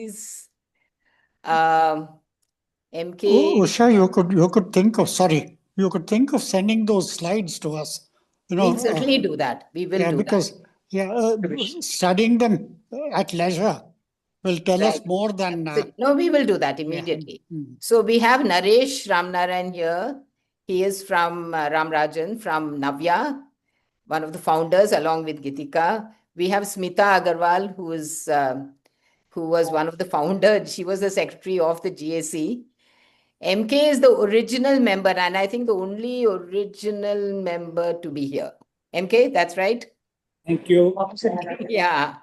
is MK. Usha, you could think of sending those slides to us. We'll certainly do that. We will do because studying them at leisure will tell that. us Right. more than. No, we will do that immediately. So we have Naresh Ramnaran here. He is from Ramrajan, from Navya, one of the founders, along with Gitika. We have Smita Agarwal, who was one of the founders. She was the secretary of the GAC. MK is the original member, and I think the only original member to be here. MK, that's right? Thank you. Yeah,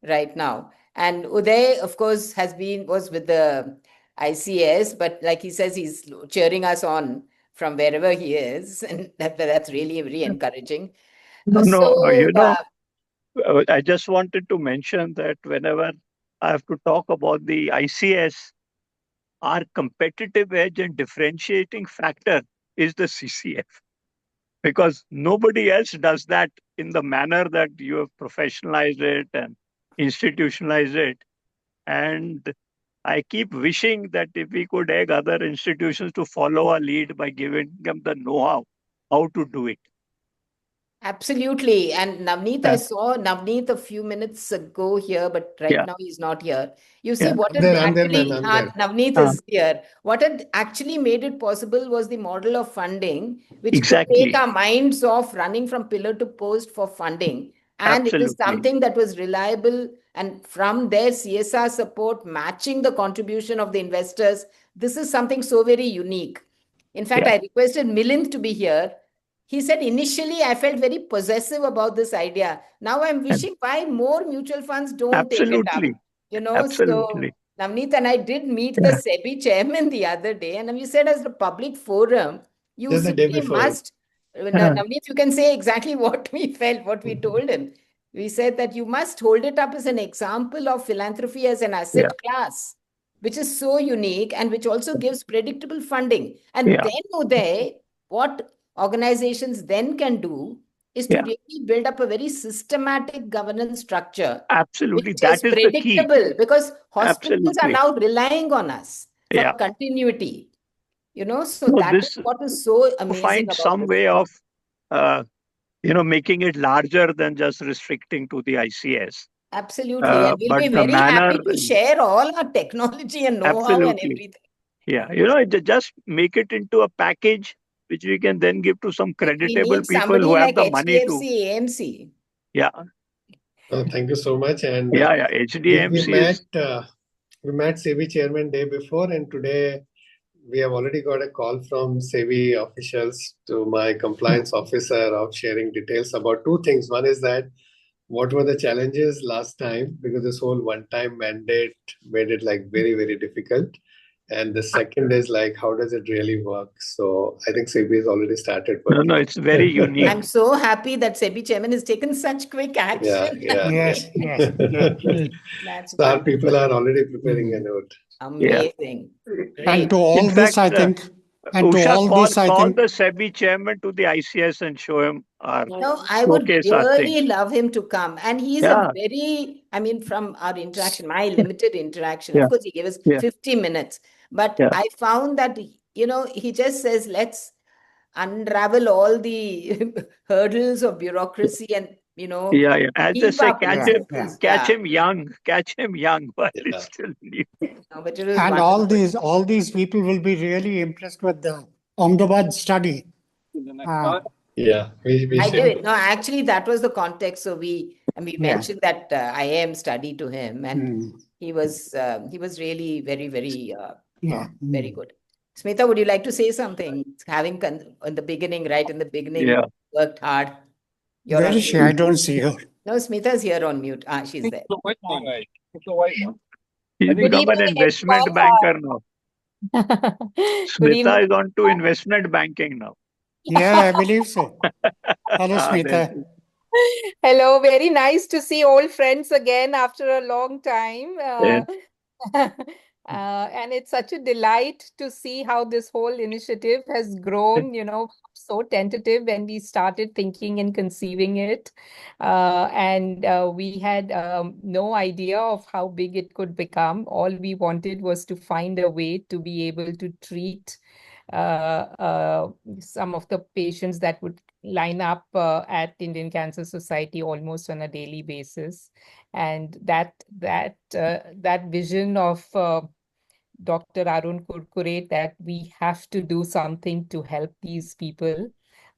right now. And Uday, of course, was with the ICS, but like he says, he's cheering us on from wherever he is, and that's really very encouraging. I just wanted to mention that whenever I have to talk about the ICS, our competitive edge and differentiating factor is the CCF, because nobody else does that in the manner that you have professionalized it and institutionalized it. And I keep wishing that if we could egg other institutions to follow our lead by giving them the know-how, how to do it. Absolutely. And Navneet, I saw Navneet a few minutes ago here, but right now he's not here. You see, what had actually, Navneet is here. What had actually made it possible was the model of funding, which could take our minds off running from pillar to post for funding. And it is something that was reliable. And from their CSR support, matching the contribution of the investors, this is something so very unique. In fact, I requested Milind to be here. He said, initially, I felt very possessive about this idea. Now I'm wishing why more mutual funds don't take it up. So Navneet and I did meet the SEBI chairman the other day, and we said as a public forum, you simply must, Navneet, you can say exactly what we felt, what we told him. We said that you must hold it up as an example of philanthropy as an asset class, which is so unique and which also gives predictable funding. And then, Uday, what organizations then can do is to really build up a very systematic governance structure. Absolutely. Which is predictable, because hospitals are now relying on us for continuity. So that is what is so amazing find about some this. way of making it larger than just restricting to the ICS. Absolutely. And we'll be very happy to share all our technology and know-how and everything. Yeah. Just make it into a package which we can then give to some creditable people who have the money to. AMC. Yeah. Thank you so much. And HDMC we met SEBI chairman day before, and today we have already got a call from SEBI officials to my compliance officer of sharing details about two things. One is that what were the challenges last time, because this whole one-time mandate made it like very, very difficult. And the second is like, how does it really work? So I think SEBI has already started. No, it's very unique. I'm so happy that SEBI chairman has taken such quick action. Yes. So our people are already preparing a note. Amazing. And to all this, I think. And Usha, to all this, I call think. the SEBI chairman to the ICS and show him our. No, I would really love him to come. And he's a very, from our interaction, my limited interaction, of course, he gave us 50 minutes. But I found that, he just says, let's unravel all the hurdles of bureaucracy and, As they say, catch him young, while it's still new. And all these people will be really impressed with the Ahmedabad study. I did. No, actually, that was the context. So we mentioned that IAM study to him, and he was really very, very, very good. Smita, would you like to say something? Having in the beginning, worked hard. Where is she? I don't see her. No, Smita's here on mute. She's there. He's become an investment banker now. Smita is on to investment banking now. Yeah, I believe so. Hello, Smita. Hello, very nice to see old friends again after a long time. And it's such a delight to see how this whole initiative has grown, so tentative when we started thinking and conceiving it. And we had no idea of how big it could become. All we wanted was to find a way to be able to treat some of the patients that would line up at Indian Cancer Society almost on a daily basis. And that vision of Dr. Arun Kurkure that we have to do something to help these people.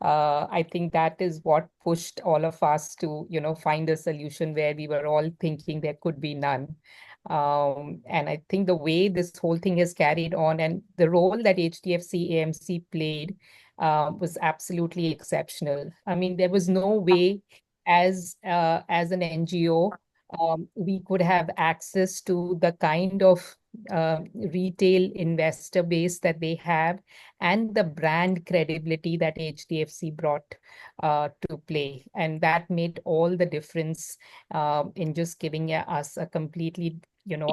I think that is what pushed all of us to, find a solution where we were all thinking there could be none. And I think the way this whole thing has carried on and the role that HDFC AMC played was absolutely exceptional. I mean, there was no way as an NGO we could have access to the kind of retail investor base that they have and the brand credibility that HDFC brought to play. And that made all the difference in just giving us a completely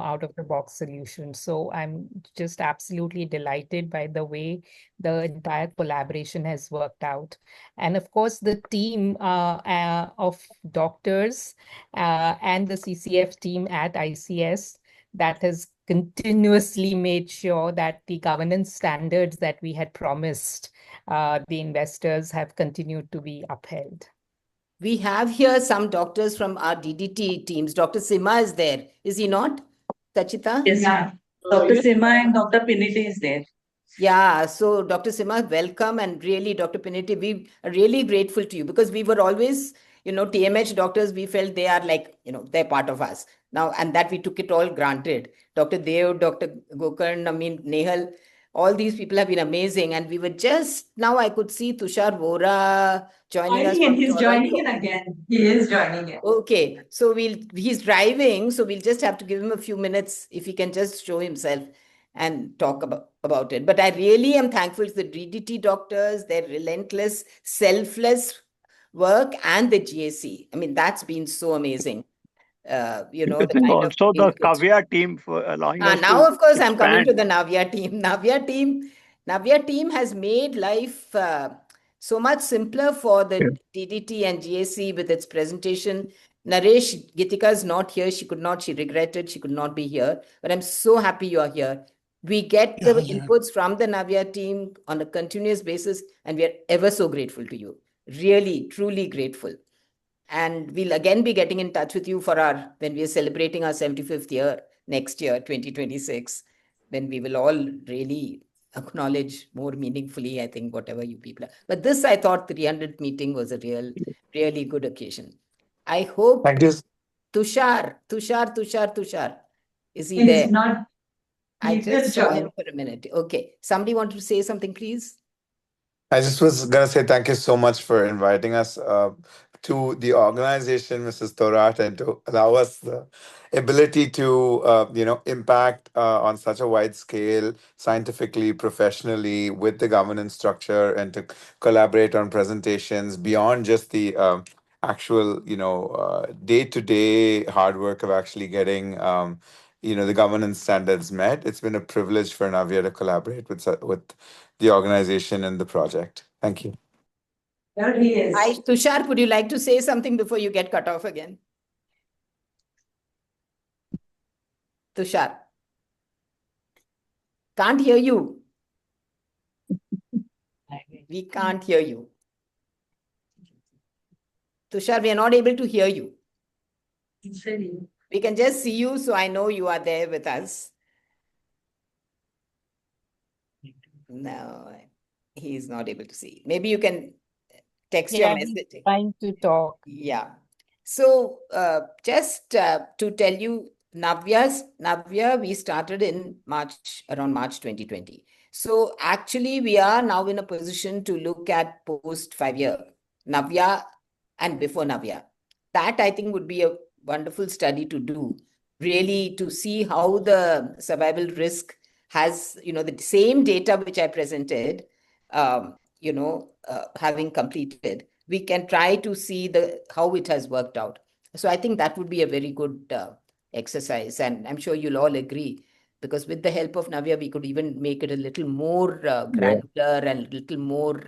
out of the box solution. So I'm just absolutely delighted by the way the entire collaboration has worked out. And of course, the team of doctors and the CCF team at ICS that has continuously made sure that the governance standards that we had promised the investors have continued to be upheld. We have here some doctors from our DDT teams. Dr. Sima is there. Is he not, Sachita? Yes, Dr. Sima and Dr. Piniti is there. Yeah, so Dr. Sima, welcome. And really, Dr. Piniti, we are really grateful to you because we were always, TMH doctors, we felt they are like, they're part of us. Now, and that we took it all granted. Dr. Dev, Dr. Gokarn, Nehal, all these people have been amazing. And we were just, now I could see Tushar Vora joining us. He's joining in again. He is joining in. Okay, so he's driving, so we'll just have to give him a few minutes if he can just show himself and talk about it. But I really am thankful to the DDT doctors, their relentless, selfless work, and the GAC. I mean, that's been so amazing. The kind also of the Kavya team for allowing us now, to of course, expand. I'm coming to the Navya team. Navya team has made life so much simpler for the DDT and GAC with its presentation. Naresh, Gitika is not here. She regretted she could not be here. But I'm so happy you are here. We get the inputs from the Navya team on a continuous basis, and we are ever so grateful to you. Really, truly grateful. And we'll again be getting in touch with you when we are celebrating our 75th year next year, 2026, when we will all really acknowledge more meaningfully, I think, whatever you people are. But this, I thought, 300th meeting was a really good occasion. I hope. Thank you. Tushar. Is he there? He's not. I just saw him for a minute. Okay. Somebody want to say something, please? I just was going to say thank you so much for inviting us to the organization, Mrs. Thorat, and to allow us the ability to, impact on such a wide scale, scientifically, professionally, with the governance structure, and to collaborate on presentations beyond just the actual, day-to-day hard work of actually getting, the governance standards met. It's been a privilege for Navya to collaborate with the organization and the project. Thank you. There he is. Hi, Tushar, would you like to say something before you get cut off again? Tushar. Can't hear you. We can't hear you. Tushar, we are not able to hear you. We can just see you, so I know you are there with us. No, he is not able to see. Maybe you can text your message. Trying to talk. Yeah. So just to tell you, Navya, we started in around March 2020. So actually, we are now in a position to look at post 5-year Navya and before Navya. That I think would be a wonderful study to do, really, to see how the survival risk has, the same data which I presented, having completed, we can try to see how it has worked out. So I think that would be a very good exercise. And I'm sure you'll all agree because with the help of Navya, we could even make it a little more granular and a little more,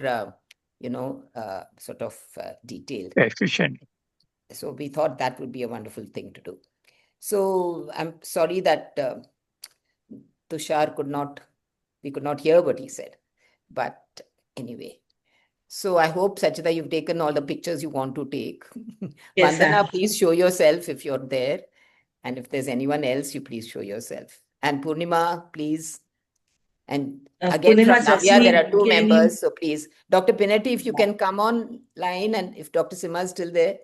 sort of detailed. Efficient. So we thought that would be a wonderful thing to do. So I'm sorry that Tushar we could not hear what he said. But anyway, so I hope, Sachita, you've taken all the pictures you want to take. Yes, Vandana, please show yourself if you're there. And if there's anyone else, you please show yourself. And Purnima, please. And again, Purnima from Navya, there are two came in. members. So please, Dr. Pinetti, if you can come on line, and if Dr. Sima is still there.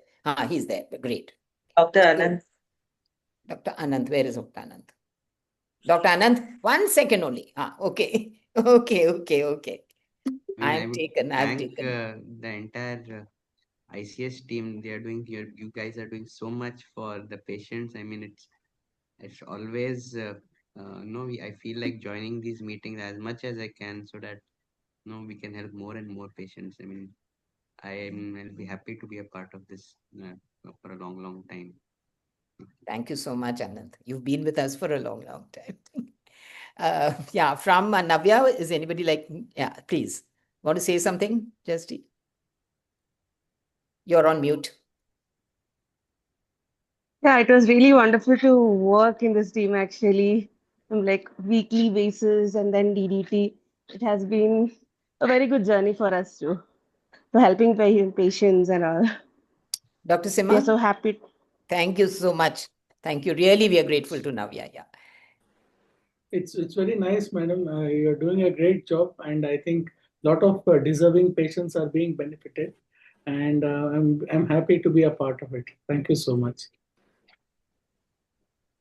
He's there. Great. Dr. Anand. Dr. Anand, where is Dr. Anand? Dr. Anand, 1 second only. Okay. Okay. I've taken. The entire ICS team. They are doing here. You guys are doing so much for the patients. I mean, it's always I feel like joining these meetings as much as I can, so that we can help more and more patients. I mean, I'll be happy to be a part of this for a long time. Thank you so much, Anand. You've been with us for a long time. From Navya, is anybody please, want to say something, Justy? You're on mute. Yeah, it was really wonderful to work in this team actually, on weekly basis, and then DDT. It has been a very good journey for us too. So helping patients and all. Dr. Sima? We are so happy. Thank you so much. Thank you. Really, we are grateful to Navya. Yeah. It's very nice, madam. You're doing a great job, and I think a lot of deserving patients are being benefited, and I'm happy to be a part of it. Thank you so much.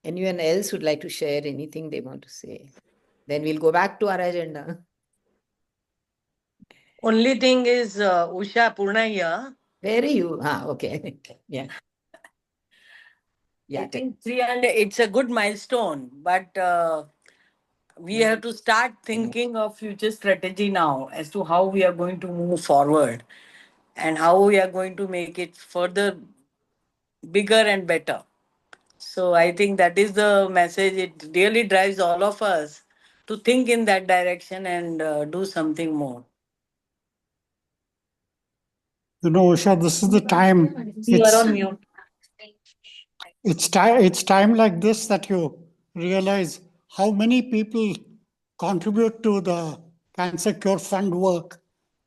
Anyone else would like to share anything they want to say? Then we'll go back to our agenda. Only thing is, Usha, Purna here. Where are you? Okay. Yeah. I think 300, it's a good milestone, but we have to start thinking of future strategy now as to how we are going to move forward and how we are going to make it further bigger and better. So I think that is the message. It really drives all of us to think in that direction and do something more. Usha, this is the time. You are on mute. It's time like this that you realize how many people contribute to the Cancer Cure Fund work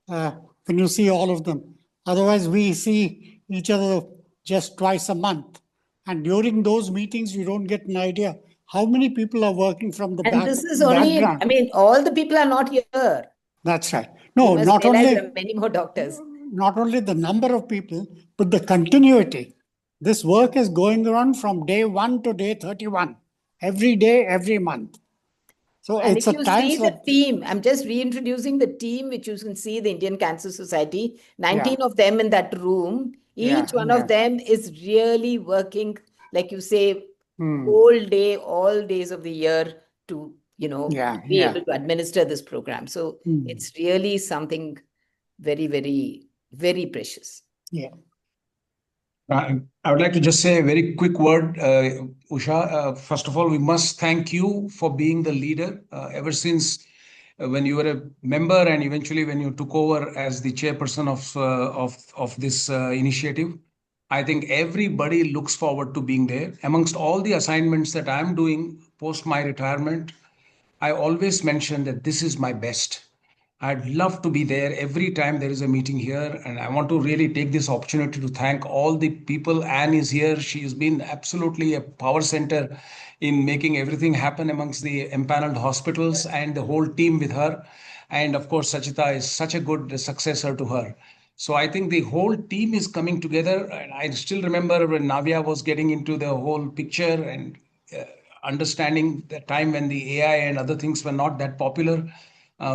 when you see all of them. Otherwise, we see each other just twice a month. And during those meetings, you don't get an idea how many people are working from the background. This is only, all the people are not here. That's right. No, not only there are many more doctors. Not only the number of people, but the continuity. This work is going on from day 1 to day 31, every day, every month. So and it's if a you time see the team, I'm just reintroducing the team, which you can see, the Indian Cancer Society, 19 of them in that room. Each one of them is really working, like you say, whole day, all days of the year to, be able to administer this program. So it's really something very, very, very precious. Yeah. I would like to just say a very quick word, Usha. First of all, we must thank you for being the leader ever since when you were a member and eventually when you took over as the chairperson of this initiative. I think everybody looks forward to being there. Amongst all the assignments that I'm doing post my retirement, I always mention that this is my best. I'd love to be there every time there is a meeting here. And I want to really take this opportunity to thank all the people. Anne is here. She has been absolutely a power center in making everything happen amongst the empaneled hospitals and the whole team with her. And of course, Sachita is such a good successor to her. So I think the whole team is coming together. And I still remember when Navya was getting into the whole picture and understanding the time when the AI and other things were not that popular.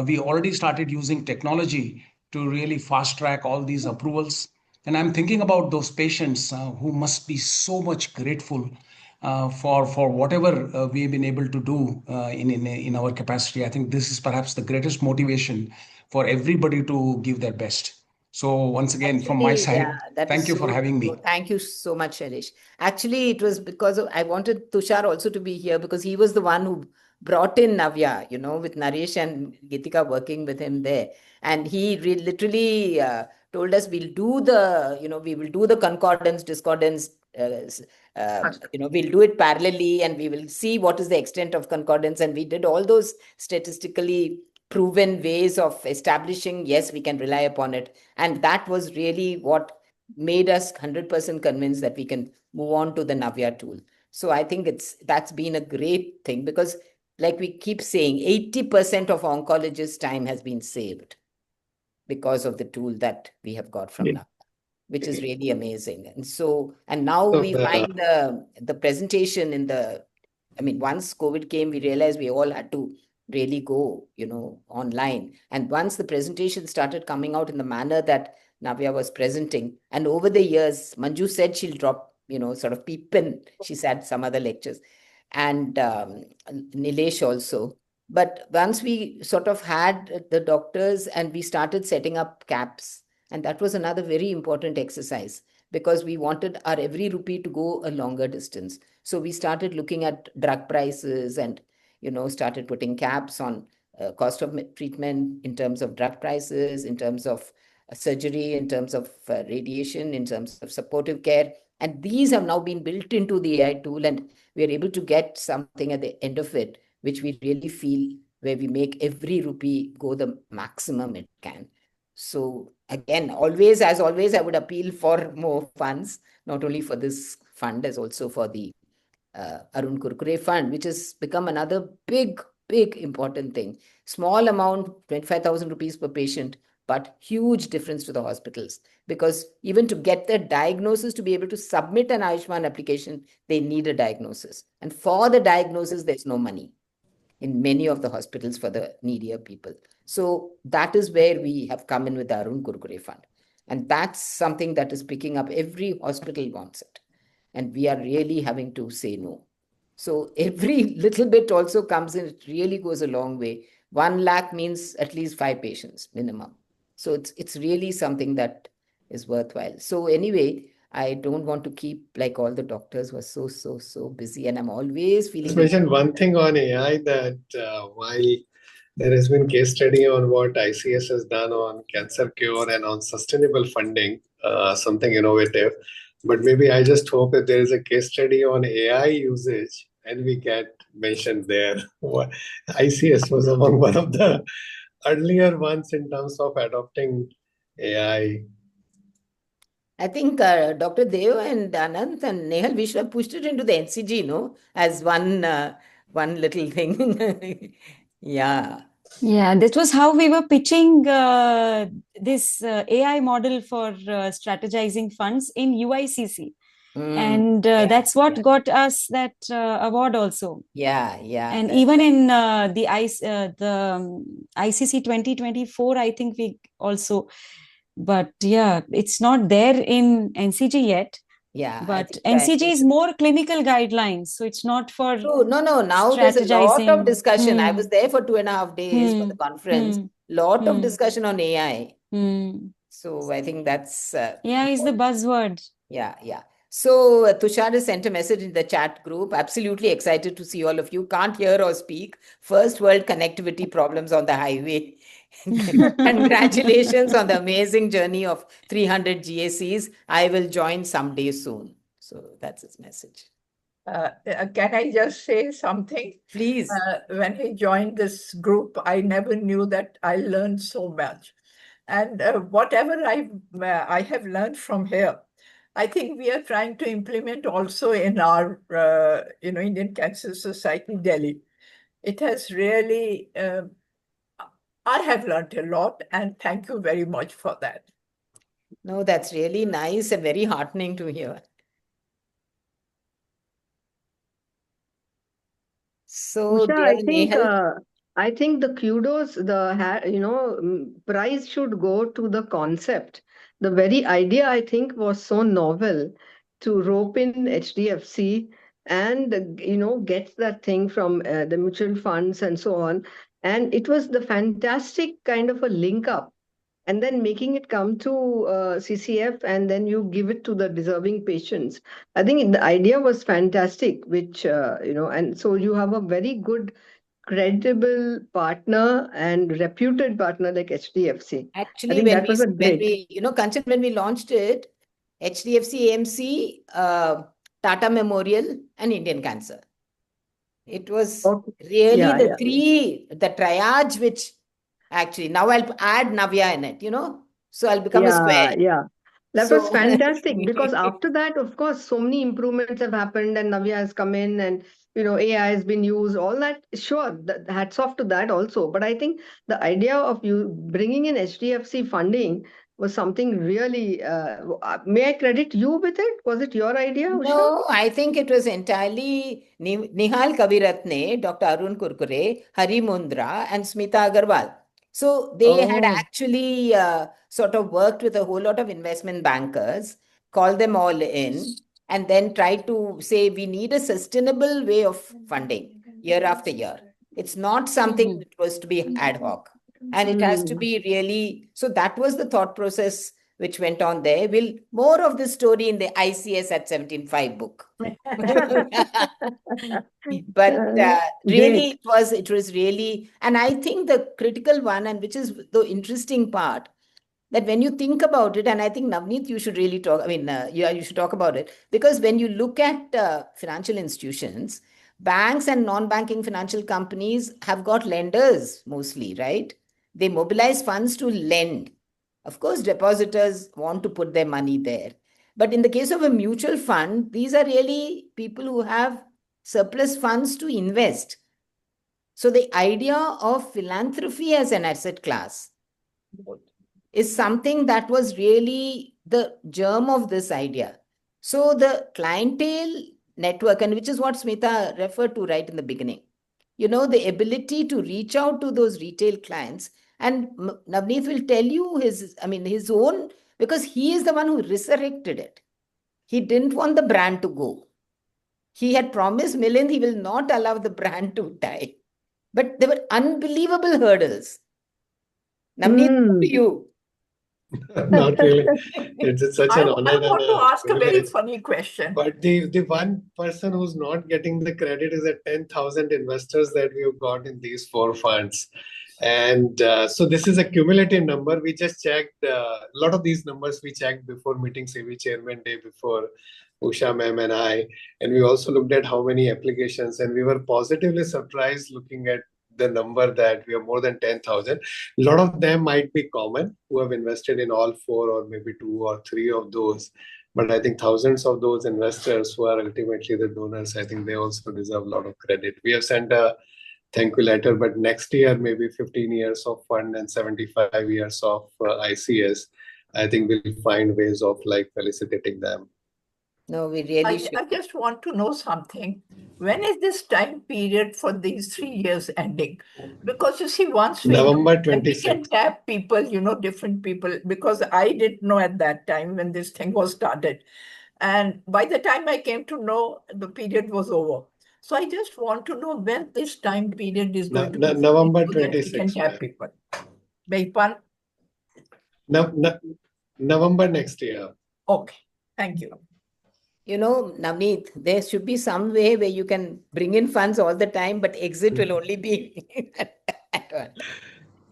We already started using technology to really fast track all these approvals. And I'm thinking about those patients who must be so much grateful for whatever we've been able to do in our capacity. I think this is perhaps the greatest motivation for everybody to give their best. So once again, from my side, thank you for having me. Thank you so much, Shailesh. Actually, it was because I wanted Tushar also to be here because he was the one who brought in Navya, with Naresh and Gitika working with him there. And he literally told us we will do the concordance, discordance, we'll do it parallelly and we will see what is the extent of concordance. And we did all those statistically proven ways of establishing, yes, we can rely upon it. And that was really what made us 100% convinced that we can move on to the Navya tool. So I think that's been a great thing, because like we keep saying, 80% of oncologists' time has been saved because of the tool that we have got from Navya, which is really amazing. And now we find the presentation once COVID came, we realized we all had to really go, online. And once the presentation started coming out in the manner that Navya was presenting, and over the years, Manju said she'll drop, sort of peep in. She said some other lectures, and Nilesh also. But once we sort of had the doctors and we started setting up caps, and that was another very important exercise, because we wanted our every rupee to go a longer distance. So we started looking at drug prices and, started putting caps on cost of treatment in terms of drug prices, in terms of surgery, in terms of radiation, in terms of supportive care. And these have now been built into the AI tool, and we are able to get something at the end of it, which we really feel where we make every rupee go the maximum it can. So again, as always, I would appeal for more funds, not only for this fund, as also for the Arun Kurkure Fund, which has become another big important thing. Small amount, 25,000 rupees per patient, but huge difference to the hospitals. Because even to get the diagnosis, to be able to submit an Ayushman application, they need a diagnosis. And for the diagnosis, there's no money in many of the hospitals for the needier people. So that is where we have come in with the Arun Kurkure Fund. And that's something that is picking up. Every hospital wants it. And we are really having to say no. So every little bit also comes in, it really goes a long way. 1 lakh means at least 5 patients minimum. So it's really something that is worthwhile. So anyway, I don't want to keep, like, all the doctors were so busy, and I'm always feeling. Just mention one thing on AI, that while there has been case study on what ICS has done on cancer cure and on sustainable funding, something innovative. But maybe I just hope that there is a case study on AI usage and we get mentioned there. ICS was among one of the earlier ones in terms of adopting AI. I think Dr. Dev and Anant and Nehal, we should have pushed it into the NCG, as one little thing. Yeah. Yeah, this was how we were pitching this AI model for strategizing funds in UICC. And that's what got us that award also. Yeah. And even in the ICC 2024, I think we also, but yeah, it's not there in NCG yet. Yeah. But NCG is more clinical guidelines, so it's not for. No. Now there's a lot of discussion. I was there for 2.5 days for the conference. Lot of discussion on AI. So I think that's AI is the buzzword. Yeah. So Tushar has sent a message in the chat group. Absolutely excited to see all of you. Can't hear or speak. First world connectivity problems on the highway. Congratulations on the amazing journey of 300 GACs. I will join someday soon. So that's his message. Can I just say something? Please. When I joined this group, I never knew that I learned so much. And whatever I have learned from here, I think we are trying to implement also in our, Indian Cancer Society, Delhi. It has really, I have learned a lot, and thank you very much for that. No, that's really nice and very heartening to hear. So, Usha, I think the kudos, prize should go to the concept. The very idea, I think, was so novel to rope in HDFC and, get that thing from the mutual funds and so on. And it was the fantastic kind of a link up. And then making it come to CCF, and then you give it to the deserving patients. I think the idea was fantastic, which, and so you have a very good credible partner and reputed partner like HDFC. Actually, I think that was a great. Kanchan, when we launched it, HDFC AMC, Tata Memorial, and Indian Cancer. It was really the triage, which actually now I'll add Navya in it, so I'll become a square. Yeah. That was So fantastic because after that, of course, so many improvements have happened and Navya has come in and, AI has been used, all that. Sure, hats off to that also. But I think the idea of you bringing in HDFC funding was something really, may I credit you with it? Was it your idea, Usha? No, I think it was entirely Nihal Kaviratne, Dr. Arun Kurkure, Hari Mundra, and Smita Agarwal. So they had actually sort of worked with a whole lot of investment bankers, called them all in, and then tried to say we need a sustainable way of funding year after year. It's not something that was to be ad hoc. And it has to be really, so that was the thought process which went on there. More of this story in the ICS at 17.5 book. But really, it was really, and I think the critical one, and which is the interesting part, that when you think about it, and I think Navneet, you should really talk. I mean, you should talk about it, because when you look at financial institutions, banks and non-banking financial companies have got lenders mostly, right? They mobilize funds to lend. Of course, depositors want to put their money there. But in the case of a mutual fund, these are really people who have surplus funds to invest. So the idea of philanthropy as an asset class is something that was really the germ of this idea. So the clientele network, and which is what Smita referred to right in the beginning, the ability to reach out to those retail clients. And Navneet will tell you his own, because he is the one who resurrected it. He didn't want the brand to go. He had promised Milind he will not allow the brand to die. But there were unbelievable hurdles. Navneet, to you. Not really. It's such an honor. I want to ask a very funny question. But the one person who's not getting the credit is the 10,000 investors that we've got in these 4 funds. And so this is a cumulative number. We just checked a lot of these numbers we checked before meeting SEBI chairman day before, Usha ma'am and I. And we also looked at how many applications, and we were positively surprised looking at the number that we have more than 10,000. A lot of them might be common who have invested in all 4 or maybe 2 or 3 of those. But I think thousands of those investors who are ultimately the donors, I think they also deserve a lot of credit. We have sent a thank you letter, but next year, maybe 15 years of fund and 75 years of ICS, I think we'll find ways of felicitating them. No, we really should. I just want to know something. When is this time period for these 3 years ending? Because you see, once November we 26th. can tap people, different people, because I didn't know at that time when this thing was started. And by the time I came to know, the period was over. So I just want to know when this time period is going to be November so that we can 26th. tap people. Beg pardon? November next year. Okay, thank you. Navneet, there should be some way where you can bring in funds all the time, but exit will only be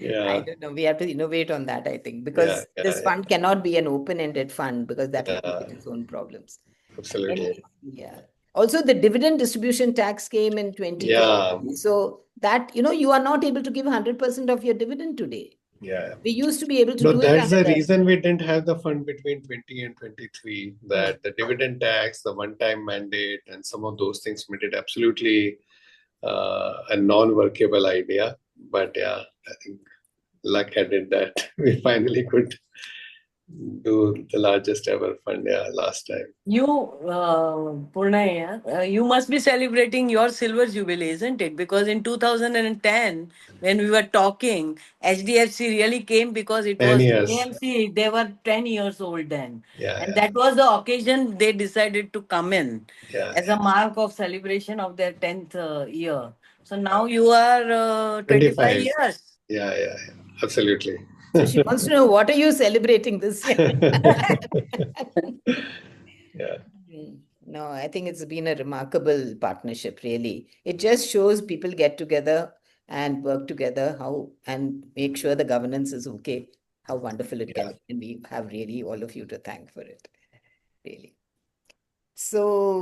Yeah. I don't know. We have to innovate on that, I think, because this fund cannot be an open-ended fund, because that will create its own problems. Absolutely. Yeah. Also, the dividend distribution tax came in 2020. Yeah. So that, you are not able to give 100% of your dividend today. Yeah. We used to be able to No, do that's it. the reason we didn't have the fund between 20 and 23, that the dividend tax, the one-time mandate, and some of those things made it absolutely a non-workable idea. But yeah, I think luck had it that we finally could do the largest ever fund last time. You, Purnaya, you must be celebrating your silver jubilee, isn't it? Because in 2010, when we were talking, HDFC really came because it 10 was years. AMC. They were 10 years old then. Yeah, That was the occasion they decided to come in yeah, as a mark of celebration of their 10th year. So now you are 25 years. Yeah, absolutely. So she wants to know, what are you celebrating this year? Yeah. No, I think it's been a remarkable partnership, really. It just shows people get together. and work together and make sure the governance is okay, how wonderful it can be. And we have really all of you to thank for it, really. So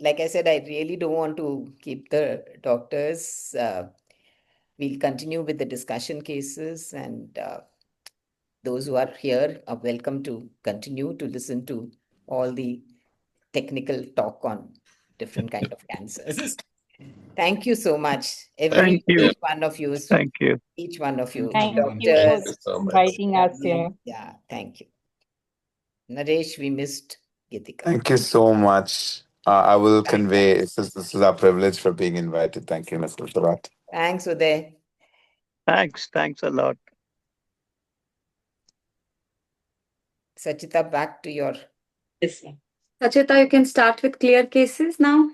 like I said, I really don't want to keep the doctors. We'll continue with the discussion cases, and those who are here are welcome to continue to listen to all the technical talk on different kind of cancers. Thank you so much, Thank you. each one of you. Thank you. Each one of you. Thank you for Doctors, so much. inviting us here. yeah, thank you. Naresh, we missed Gitika. Thank you so much. I will convey this is our privilege for being invited. Thank you, Mr. Thorat. Thanks, Uday. Thanks a lot. Sachita, back to your... Yes. Sachita, you can start with clear cases now.